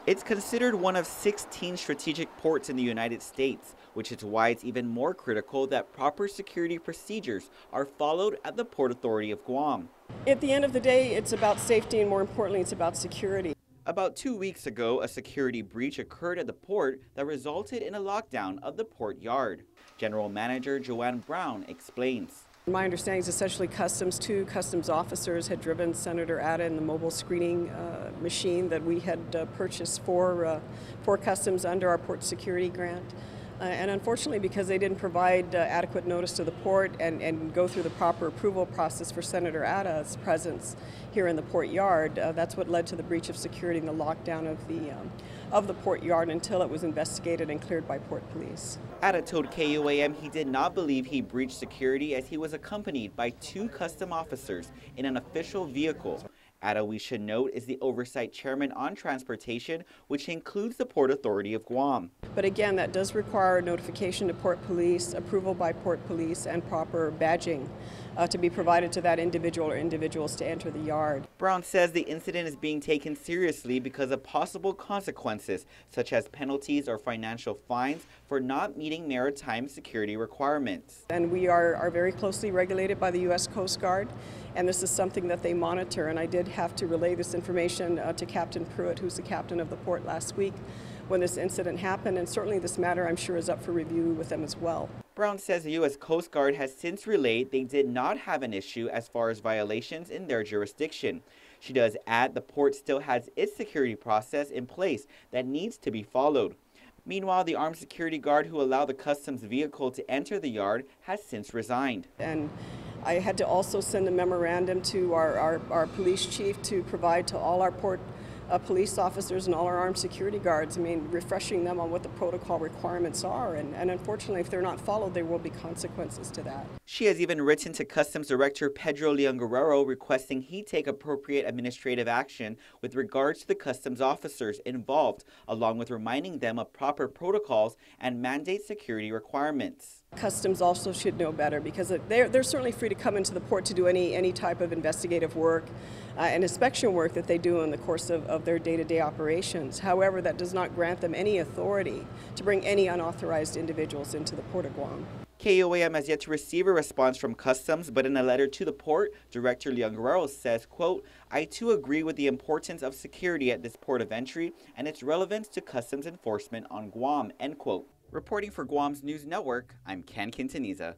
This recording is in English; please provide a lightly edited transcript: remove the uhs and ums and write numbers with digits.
It's considered one of 16 strategic ports in the United States, which is why it's even more critical that proper security procedures are followed at the Port Authority of Guam. At the end of the day, it's about safety and more importantly, it's about security. About 2 weeks ago, a security breach occurred at the port that resulted in a lockdown of the port yard. General Manager Joanne Brown explains. My understanding is essentially two customs officers had driven Senator Atta in the mobile screening machine that we had purchased for customs under our port security grant. And unfortunately, because they didn't provide adequate notice to the port and go through the proper approval process for Senator Atta's presence here in the port yard, that's what led to the breach of security and the lockdown of the port yard until it was investigated and cleared by port police. Atta told KUAM he did not believe he breached security as he was accompanied by 2 custom officers in an official vehicle. Atta, we should note, is the Oversight Chairman on Transportation, which includes the Port Authority of Guam. But again, that does require notification to port police, approval by port police, and proper badging to be provided to that individual or individuals to enter the yard. Brown says the incident is being taken seriously because of possible consequences, such as penalties or financial fines for not meeting maritime security requirements. And we are very closely regulated by the U.S. Coast Guard, and this is something that they monitor. And I did have to relay this information to Captain Pruitt, who's the captain of the port, last week when this incident happened, and certainly this matter, I'm sure, is up for review with them as well. Brown says the U.S. Coast Guard has since relayed they did not have an issue as far as violations in their jurisdiction. She does add the port still has its security process in place that needs to be followed. Meanwhile, the armed security guard who allowed the customs vehicle to enter the yard has since resigned. And I had to also send a memorandum to our police chief to provide to all our port police officers and all our armed security guards, refreshing them on what the protocol requirements are. And unfortunately, if they're not followed, there will be consequences to that. She has even written to Customs Director Pedro Leon Guerrero requesting he take appropriate administrative action with regards to the customs officers involved, along with reminding them of proper protocols and mandate security requirements. Customs also should know better because they're certainly free to come into the port to do any type of investigative work and inspection work that they do in the course of their day-to-day operations. However, that does not grant them any authority to bring any unauthorized individuals into the Port of Guam. KUAM has yet to receive a response from Customs, but in a letter to the port, Director Leon Guerrero says, quote, "I too agree with the importance of security at this port of entry and its relevance to customs enforcement on Guam," end quote. Reporting for Guam's News Network, I'm Ken Quintaniza.